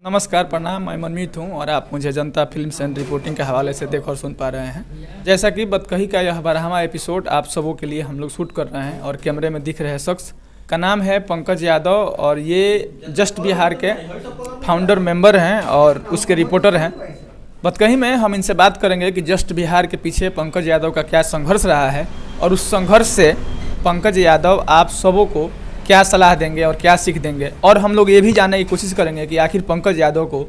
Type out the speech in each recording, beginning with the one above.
नमस्कार, प्रणाम। मैं मनमीत हूं और आप मुझे जनता फिल्म्स एंड रिपोर्टिंग के हवाले से देख और सुन पा रहे हैं। जैसा कि बतकही का यह 12वां एपिसोड आप सबों के लिए हम लोग शूट कर रहे हैं और कैमरे में दिख रहे शख्स का नाम है पंकज यादव और ये जस्ट बिहार के फाउंडर मेंबर हैं और उसके रिपोर्टर हैं। बतकही में हम इनसे बात करेंगे कि जस्ट बिहार के पीछे पंकज यादव का क्या संघर्ष रहा है और उस संघर्ष से पंकज यादव आप सबों को क्या सलाह देंगे और क्या सीख देंगे। और हम लोग ये भी जानने की कोशिश करेंगे कि आखिर पंकज यादव को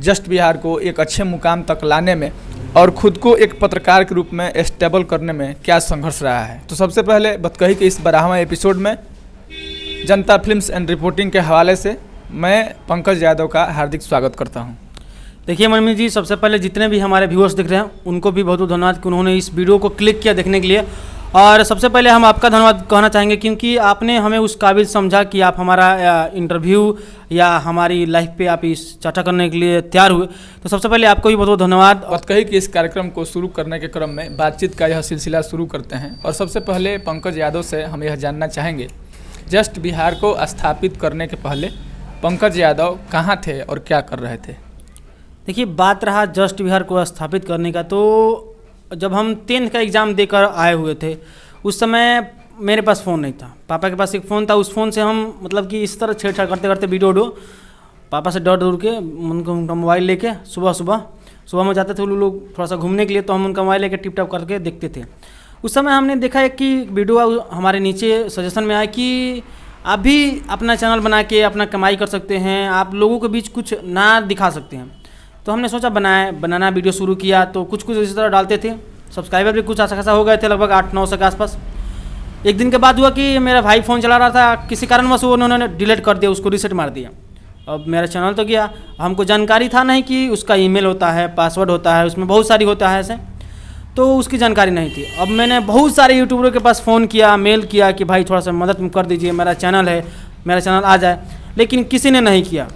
जस्ट बिहार को एक अच्छे मुकाम तक लाने में और ख़ुद को एक पत्रकार के रूप में एस्टेबल करने में क्या संघर्ष रहा है। तो सबसे पहले बतकही के इस 12वां एपिसोड में जनता फिल्म्स एंड रिपोर्टिंग के हवाले से मैं पंकज यादव का हार्दिक स्वागत करता हूँ। देखिए मनमीत जी, सबसे पहले जितने भी हमारे व्यूअर्स दिख रहे हैं उनको भी बहुत बहुत धन्यवाद कि उन्होंने इस वीडियो को क्लिक किया देखने के लिए। और सबसे पहले हम आपका धन्यवाद कहना चाहेंगे क्योंकि आपने हमें उस काबिल समझा कि आप हमारा इंटरव्यू या हमारी लाइफ पे आप इस चर्चा करने के लिए तैयार हुए। तो सबसे पहले आपको भी बहुत बहुत धन्यवाद। बतकही कि इस कार्यक्रम को शुरू करने के क्रम में बातचीत का यह सिलसिला शुरू करते हैं और सबसे पहले पंकज यादव से हम यह जानना चाहेंगे, जस्ट बिहार को स्थापित करने के पहले पंकज यादव कहाँ थे और क्या कर रहे थे। देखिए, बात रहा जस्ट बिहार को स्थापित करने का, तो जब हम 10th का एग्ज़ाम देकर आए हुए थे उस समय मेरे पास फ़ोन नहीं था, पापा के पास एक फ़ोन था। उस फ़ोन से हम मतलब कि इस तरह छेड़छाड़ करते करते वीडियो पापा से डर के उनका मोबाइल लेके सुबह में जाते थे वो लोग थोड़ा सा घूमने के लिए, तो हम उनका मोबाइल लेके टिप टॉप करके देखते थे। उस समय हमने देखा है कि वीडियो हमारे नीचे सजेशन में आया कि आप भी अपना चैनल बना के अपना कमाई कर सकते हैं, आप लोगों के बीच कुछ ना दिखा सकते हैं। तो हमने सोचा बनाना वीडियो शुरू किया, तो कुछ इसी तरह डालते थे। सब्सक्राइबर भी कुछ अच्छा खासा हो गए थे, लगभग 8-900 के आसपास। एक दिन के बाद हुआ कि मेरा भाई फ़ोन चला रहा था, किसी कारणवश उन्होंने डिलीट कर दिया, उसको रीसेट मार दिया। अब मेरा चैनल तो गया, हमको जानकारी था नहीं कि उसका ईमेल होता है, पासवर्ड होता है, उसमें बहुत सारी होता है ऐसे, तो उसकी जानकारी नहीं थी। अब मैंने बहुत सारे यूट्यूबरों के पास फ़ोन किया, मेल किया कि भाई थोड़ा सा मदद कर दीजिए, मेरा चैनल है, मेरा चैनल आ जाए, लेकिन किसी ने नहीं किया।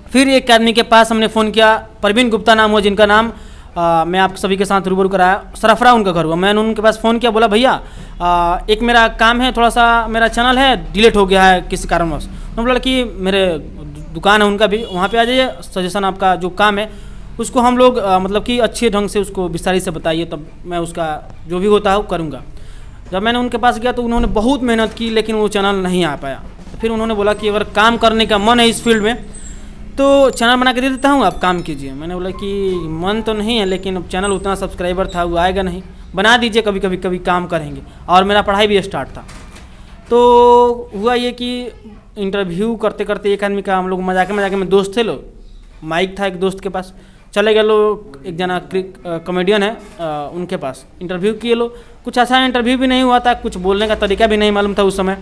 फिर एक आदमी के पास हमने फ़ोन किया, प्रवीण गुप्ता नाम हुआ, जिनका नाम मैं आप सभी के साथ रूबरू कराया, सरफरा उनका घर हुआ। मैंने उनके पास फ़ोन किया, बोला भैया एक मेरा काम है, थोड़ा सा मेरा चैनल है डिलीट हो गया है किसी कारणवश। तो बोला कि मेरे दुकान है उनका भी, वहाँ पे आ जाइए, सजेशन आपका जो काम है उसको हम लोग मतलब कि अच्छे ढंग से उसको विस्तारित से बताइए, तब मैं उसका जो भी होता है वो करूँगा। जब मैंने उनके पास गया तो उन्होंने बहुत मेहनत की, लेकिन वो चैनल नहीं आ पाया। तो फिर उन्होंने बोला कि अगर काम करने का मन है इस फील्ड में तो चैनल बना के दे देता हूँ, आप काम कीजिए। मैंने बोला कि मन तो नहीं है, लेकिन अब चैनल उतना सब्सक्राइबर था वो आएगा नहीं, बना दीजिए, कभी काम करेंगे। और मेरा पढ़ाई भी स्टार्ट था। तो हुआ ये कि इंटरव्यू करते करते एक आदमी का हम लोग मजाक में दोस्त थे लोग, माइक था एक दोस्त के पास, चले गए लोग, एक जना कॉमेडियन है उनके पास इंटरव्यू किए लोग। कुछ अच्छा इंटरव्यू भी नहीं हुआ था, कुछ बोलने का तरीका भी नहीं मालूम था उस समय।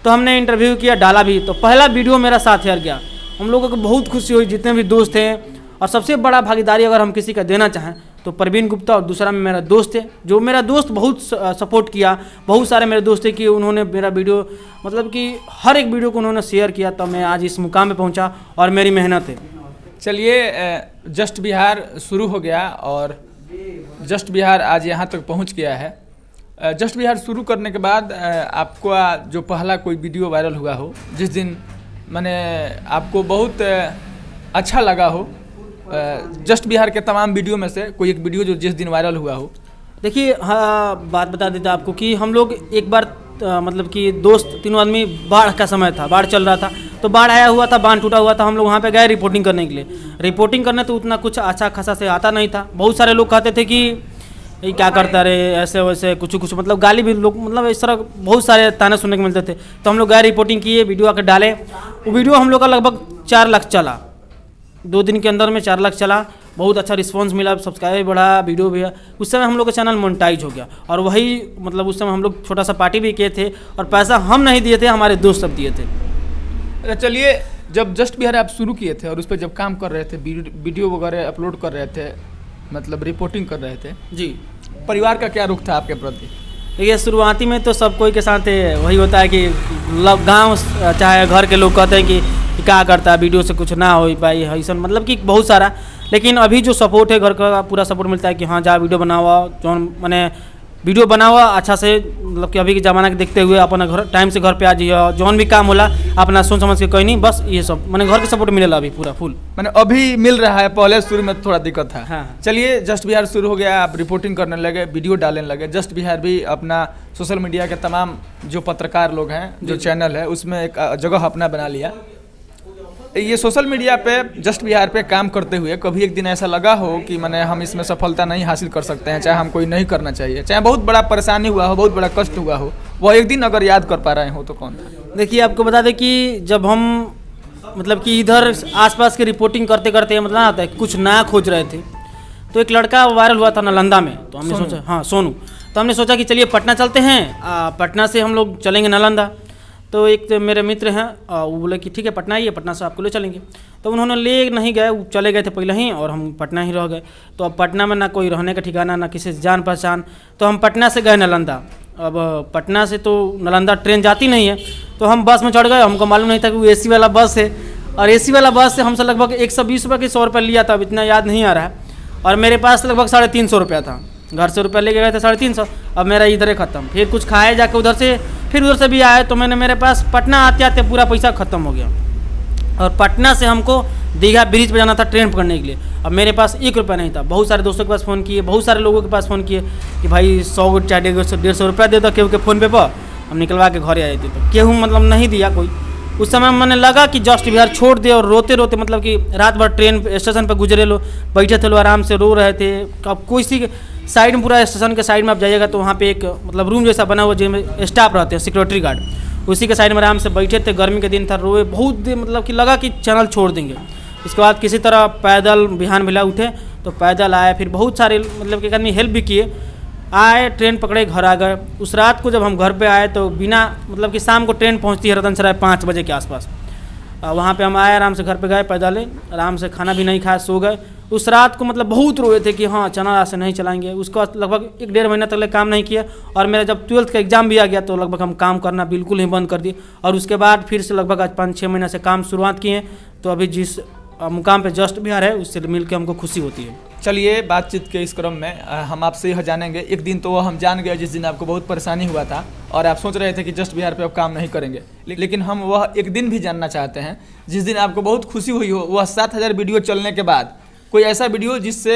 तो हमने इंटरव्यू किया, डाला भी, तो पहला वीडियो मेरा 7,000 गया। हम लोगों को बहुत खुशी हुई, जितने भी दोस्त हैं। और सबसे बड़ा भागीदारी अगर हम किसी का देना चाहें तो प्रवीण गुप्ता, और दूसरा में मेरा दोस्त है, जो मेरा दोस्त बहुत सपोर्ट किया। बहुत सारे मेरे दोस्त हैं कि उन्होंने मेरा वीडियो मतलब कि हर एक वीडियो को उन्होंने शेयर किया, तब मैं आज इस मुकाम पे पहुंचा और मेरी मेहनत है। चलिए, जस्ट बिहार शुरू हो गया और जस्ट बिहार आज यहाँ तक पहुँच गया है। जस्ट बिहार शुरू करने के बाद आपको जो पहला कोई वीडियो वायरल हुआ हो, जिस दिन मैंने आपको बहुत अच्छा लगा हो, जस्ट बिहार के तमाम वीडियो में से कोई एक वीडियो जो जिस दिन वायरल हुआ हो। देखिए, हाँ, बात बता देता आपको कि हम लोग एक बार मतलब कि दोस्त तीनों आदमी, बाढ़ का समय था, बाढ़ चल रहा था, तो बाढ़ आया हुआ था, बांध टूटा हुआ था। हम लोग वहाँ पे गए रिपोर्टिंग करने के लिए। रिपोर्टिंग करने तो उतना कुछ अच्छा खासा से आता नहीं था। बहुत सारे लोग कहते थे कि ये क्या करता रहे, ऐसे वैसे कुछ मतलब गाली भी लोग, मतलब इस तरह बहुत सारे ताने सुनने को मिलते थे। तो हम लोग गए, रिपोर्टिंग किए, वीडियो आकर डाले। वो वीडियो हम लोग का लगभग 4 लाख चला, 2 दिन के अंदर में 4 लाख चला। बहुत अच्छा रिस्पांस मिला, सब्सक्राइबर बढ़ा, वीडियो भी। उस समय हम लोग का चैनल मोनेटाइज हो गया। और वही मतलब उस समय हम लोग छोटा सा पार्टी भी किए थे, और पैसा हम नहीं दिए थे, हमारे दोस्त सब दिए थे। चलिए, जब जस्ट बिहार आप शुरू किए थे और उस पर जब काम कर रहे थे, वीडियो वगैरह अपलोड कर रहे थे, मतलब रिपोर्टिंग कर रहे थे जी, परिवार का क्या रुख था आपके प्रति? देखिए, शुरुआती में तो सब कोई के साथ वही होता है कि गांव चाहे घर के लोग कहते हैं कि क्या करता है, वीडियो से कुछ ना हो पाई, ऐसा मतलब कि बहुत सारा। लेकिन अभी जो सपोर्ट है, घर का पूरा सपोर्ट मिलता है कि हाँ जा वीडियो बनाओ, जो मैंने वीडियो बनाओ, अच्छा से मतलब कि अभी के ज़माना के देखते हुए अपना घर टाइम से घर पे आ जाइए, जौन भी काम होला अपना सोच समझ के कोई नहीं, बस ये सब मैंने घर के सपोर्ट मिलेला अभी पूरा फुल। मैंने अभी मिल रहा है, पहले शुरू में थोड़ा दिक्कत था। हाँ। चलिए, जस्ट बिहार शुरू हो गया, आप रिपोर्टिंग करने लगे, वीडियो डालने लगे। जस्ट बिहार भी अपना सोशल मीडिया के तमाम जो पत्रकार लोग हैं, जो चैनल है, उसमें एक जगह अपना बना लिया। ये सोशल मीडिया पे जस्ट बिहार पे काम करते हुए कभी एक दिन ऐसा लगा हो कि मैंने हम इसमें सफलता नहीं हासिल कर सकते हैं, चाहे हम कोई नहीं करना चाहिए, चाहे बहुत बड़ा परेशानी हुआ हो, बहुत बड़ा कष्ट हुआ हो, वह एक दिन अगर याद कर पा रहे हो तो कौन था? देखिए, आपको बता दें कि जब हम मतलब कि इधर आसपास की रिपोर्टिंग करते करते मतलब आता है कुछ नया खोज रहे थे, तो एक लड़का वायरल हुआ था नालंदा में, तो हमने सोचा, हाँ सोनू, तो हमने सोचा कि चलिए पटना चलते हैं, पटना से हम लोग चलेंगे नालंदा। तो एक तो मेरे मित्र हैं, वो बोले कि ठीक है पटना आइए, पटना से आपको ले चलेंगे। तो उन्होंने ले नहीं गए, वो चले गए थे पहले ही, और हम पटना ही रह गए। तो अब पटना में ना कोई रहने का ठिकाना, ना किसी से जान पहचान, तो हम पटना से गए नालंदा। अब पटना से तो नालंदा ट्रेन जाती नहीं है, तो हम बस में चढ़ गए। हमको मालूम नहीं था कि वो AC वाला बस है, और AC वाला बस से हमसे लगभग 120 रुपये की 100 रुपये लिया था, अब इतना याद नहीं आ रहा है। और मेरे पास लगभग 350 रुपया था, घर से रुपया लेके गए थे 350। अब मेरा इधर ही ख़त्म, फिर कुछ खाए जाके उधर से, फिर उधर से भी आए, तो मैंने मेरे पास पटना आते आते पूरा पैसा ख़त्म हो गया। और पटना से हमको दीघा ब्रिज पे जाना था ट्रेन पकड़ने के लिए। अब मेरे पास 1 रुपया नहीं था। बहुत सारे दोस्तों के पास फ़ोन किए, बहुत सारे लोगों के पास फ़ोन किए कि भाई 100 चाहे 150 रुपया दे दो केहू के फ़ोन पे पर, हम निकलवा के घर आ जाते। तो केहू मतलब नहीं दिया कोई। उस समय मैंने लगा कि जस्ट बिहार छोड़ दे, और रोते रोते मतलब कि रात भर ट्रेन स्टेशन पर गुजरे लो, बैठे थे लोग आराम से रो रहे थे। अब कोई सी साइड में, पूरा स्टेशन के साइड में आप जाइएगा तो वहाँ पे एक मतलब रूम जैसा बना हुआ जिसमें स्टाफ रहते हैं, सिक्योरिटी गार्ड, उसी के साइड में आराम से बैठे थे। गर्मी के दिन था, रोए बहुत देर, मतलब कि लगा कि चैनल छोड़ देंगे। उसके बाद किसी तरह पैदल बिहान भिला उठे, तो पैदल आए, फिर बहुत सारे मतलब कि एक आदमी हेल्प भी किए, आए, ट्रेन पकड़े, घर आ गए। उस रात को जब हम घर पे आए तो बिना मतलब कि शाम को ट्रेन पहुंचती है रतन सराय 5 बजे के आसपास। वहाँ पे हम आए, आराम से घर पे गए, पैदल आराम से, खाना भी नहीं खाया, सो गए। उस रात को मतलब बहुत रोए थे कि हाँ चैनल आज से नहीं चलाएंगे। उसके बाद लगभग 1-1.5 महीना तक काम नहीं किया, और मेरा जब 12th का एग्ज़ाम भी आ गया तो लगभग हम काम करना बिल्कुल ही बंद कर दिए। और उसके बाद फिर से लगभग आज 5-6 महीना से काम शुरुआत किए। तो अभी जिस मुकाम पे जस्ट बिहार है, उससे मिल के हमको खुशी होती है। चलिए, बातचीत के इस क्रम में हम आपसे यह जानेंगे, एक दिन तो हम जान गए जिस दिन आपको बहुत परेशानी हुआ था और आप सोच रहे थे कि जस्ट बिहार पे अब काम नहीं करेंगे, लेकिन हम वह एक दिन भी जानना चाहते हैं जिस दिन आपको बहुत खुशी हुई हो, वह 7000 वीडियो चलने के बाद कोई ऐसा वीडियो जिससे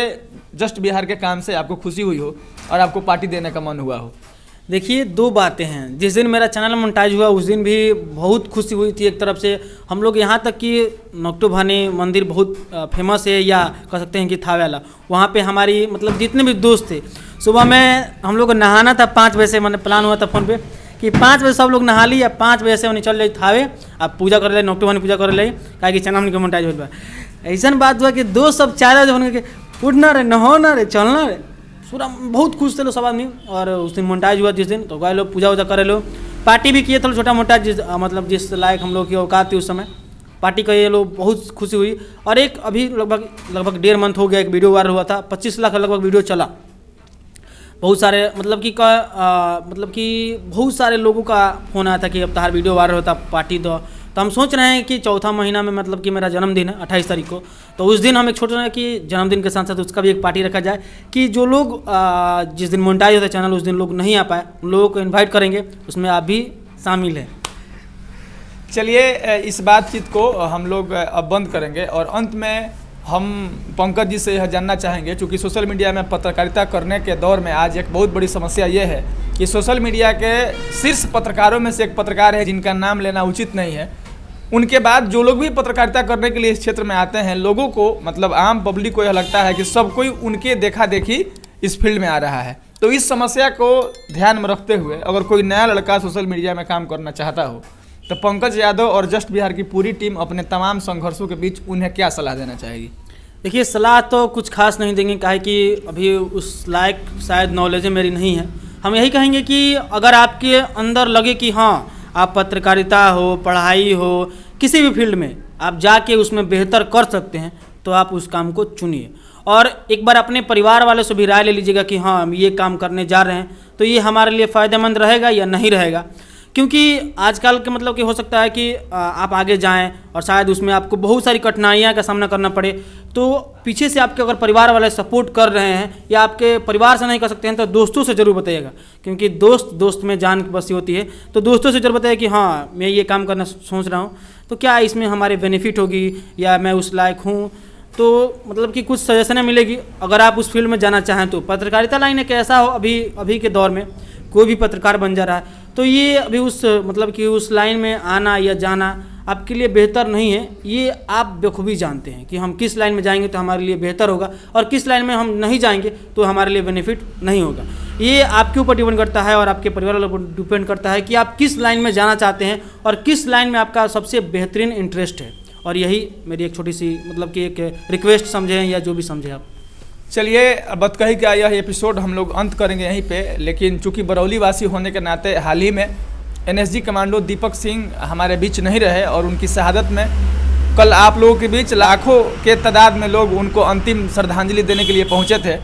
जस्ट बिहार के काम से आपको खुशी हुई हो और आपको पार्टी देने का मन हुआ हो। देखिए, 2 बातें हैं। जिस दिन मेरा चैनल मोनेटाइज हुआ उस दिन भी बहुत खुशी हुई थी। एक तरफ से हम लोग यहाँ तक कि नोकटो भानी मंदिर बहुत फेमस है, या कह सकते हैं कि था वाला, वहाँ पे हमारी मतलब जितने भी दोस्त थे, सुबह में हम लोग को नहाना था 5 बजे से। मैंने प्लान हुआ था फ़ोन पे कि 5 बजे सब लोग नहा ली, या 5 बजे से उन्हें चल जाए थावे, आप पूजा कर ले, नोकटो भानी पूजा कर ले, क्या कि चैनल मोनेटाइज हो गया। ऐसा बात हुआ कि दोस्त सब 4 बजे होने के उठना रे, नहाना रे, चलना रे, पूरा बहुत खुश थे लोग सब आदमी। और उस दिन मोनेटाइज हुआ जिस दिन, तो गए लोग पूजा वूजा करे लो, पार्टी भी किए थे छोटा मोटा, मतलब जिस लायक हम लोग की औकात थी उस समय, पार्टी करे लोग, बहुत खुशी हुई। और एक अभी लगभग 1.5 मंथ हो गया, एक वीडियो वायरल हुआ था, 25 लाख लगभग वीडियो चला। बहुत सारे मतलब कि बहुत सारे लोगों का फ़ोन आया था कि अब तार वीडियो वायरल होता, पार्टी दो। तो हम सोच रहे हैं कि 4था महीना में मतलब कि मेरा जन्मदिन है 28 तारीख को, तो उस दिन हम एक सोच रहे हैं कि जन्मदिन के साथ साथ उसका भी एक पार्टी रखा जाए, कि जो लोग जिस दिन मोनेटाइज होता है चैनल, उस दिन लोग नहीं आ पाए, उन लोगों को इन्वाइट करेंगे, उसमें आप भी शामिल हैं। चलिए, इस बातचीत को हम लोग अब बंद करेंगे और अंत में हम पंकज जी से यह जानना चाहेंगे, चूँकि सोशल मीडिया में पत्रकारिता करने के दौर में आज एक बहुत बड़ी समस्या ये है कि सोशल मीडिया के शीर्ष पत्रकारों में से एक पत्रकार है जिनका नाम लेना उचित नहीं है। उनके बाद जो लोग भी पत्रकारिता करने के लिए इस क्षेत्र में आते हैं, लोगों को मतलब आम पब्लिक को यह लगता है कि सब कोई उनके देखा देखी इस फील्ड में आ रहा है। तो इस समस्या को ध्यान में रखते हुए अगर कोई नया लड़का सोशल मीडिया में काम करना चाहता हो, तो पंकज यादव और जस्ट बिहार की पूरी टीम अपने तमाम संघर्षों के बीच उन्हें क्या सलाह देना चाहेगी? देखिए, सलाह तो कुछ खास नहीं देंगे, काहे कि अभी उस लायक शायद नॉलेज मेरी नहीं है। हम यही कहेंगे कि अगर आपके अंदर लगे कि हाँ आप पत्रकारिता हो, पढ़ाई हो, किसी भी फील्ड में आप जाके उसमें बेहतर कर सकते हैं, तो आप उस काम को चुनिए। और एक बार अपने परिवार वालों से भी राय ले लीजिएगा कि हाँ हम ये काम करने जा रहे हैं, तो ये हमारे लिए फ़ायदेमंद रहेगा या नहीं रहेगा। क्योंकि आजकल के मतलब कि हो सकता है कि आप आगे जाएं और शायद उसमें आपको बहुत सारी कठिनाइयाँ का सामना करना पड़े, तो पीछे से आपके अगर परिवार वाले सपोर्ट कर रहे हैं या आपके परिवार से नहीं कर सकते हैं तो दोस्तों से ज़रूर बताइएगा, क्योंकि दोस्त दोस्त में जान बसी होती है। तो दोस्तों से ज़रूर बताइए कि हाँ मैं ये काम करना सोच रहा हूँ, तो क्या इसमें हमारे बेनिफिट होगी या मैं उस लायक हूँ, तो मतलब कि कुछ सजेशनें मिलेगी। अगर आप उस फील्ड में जाना चाहें तो पत्रकारिता लाइन एक ऐसा हो, अभी के दौर में कोई भी पत्रकार बन जा रहा है, तो ये अभी उस मतलब कि उस लाइन में आना या जाना आपके लिए बेहतर नहीं है। ये आप बखूबी जानते हैं कि हम किस लाइन में जाएंगे तो हमारे लिए बेहतर होगा और किस लाइन में हम नहीं जाएंगे तो हमारे लिए बेनिफिट नहीं होगा। ये आपके ऊपर डिपेंड करता है और आपके परिवार वालों पर डिपेंड करता है कि आप किस लाइन में जाना चाहते हैं और किस लाइन में आपका सबसे बेहतरीन इंटरेस्ट है। और यही मेरी एक छोटी सी मतलब कि एक रिक्वेस्ट समझें या जो भी समझें आप। चलिए, बतकही का यह एपिसोड हम लोग अंत करेंगे यहीं पे, लेकिन चूंकि बरौली वासी होने के नाते हाल ही में एनएसजी कमांडो दीपक सिंह हमारे बीच नहीं रहे और उनकी शहादत में कल आप लोगों के बीच लाखों के तादाद में लोग उनको अंतिम श्रद्धांजलि देने के लिए पहुंचे थे।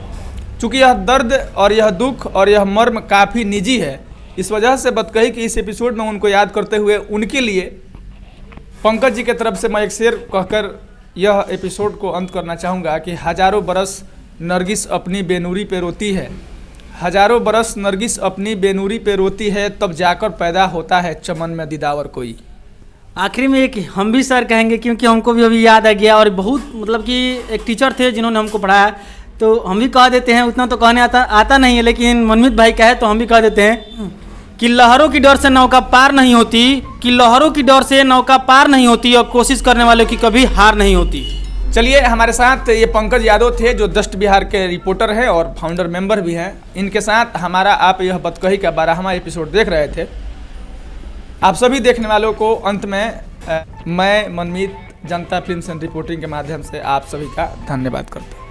चूँकि यह दर्द और यह दुख और यह मर्म काफ़ी निजी है, इस वजह से बतकही कि इस एपिसोड में उनको याद करते हुए उनके लिए पंकज जी की तरफ से मैं एक शेर कहकर यह एपिसोड को अंत करना चाहूँगा कि हजारों बरस नरगिस अपनी बेनूरी पे रोती है, हजारों बरस नरगिस अपनी बेनूरी पे रोती है, तब जाकर पैदा होता है चमन में दीदावर कोई। आखिरी में एक हम भी सर कहेंगे, क्योंकि हमको भी अभी याद आ गया और बहुत मतलब कि एक टीचर थे जिन्होंने हमको पढ़ाया, तो हम भी कह देते हैं, उतना तो कहने आता नहीं है, लेकिन मनमीत भाई कहे तो हम भी कह देते हैं कि लहरों की डर से नौका पार नहीं होती, कि लहरों की डर से नौका पार नहीं होती और कोशिश करने वालों की कभी हार नहीं होती। चलिए, हमारे साथ ये पंकज यादव थे जो दस्ट बिहार के रिपोर्टर हैं और फाउंडर मेंबर भी हैं। इनके साथ हमारा आप यह बतकही का 12वां एपिसोड देख रहे थे। आप सभी देखने वालों को अंत में मैं मनमीत जनता फिल्म्स एंड रिपोर्टिंग के माध्यम से आप सभी का धन्यवाद करता हूँ।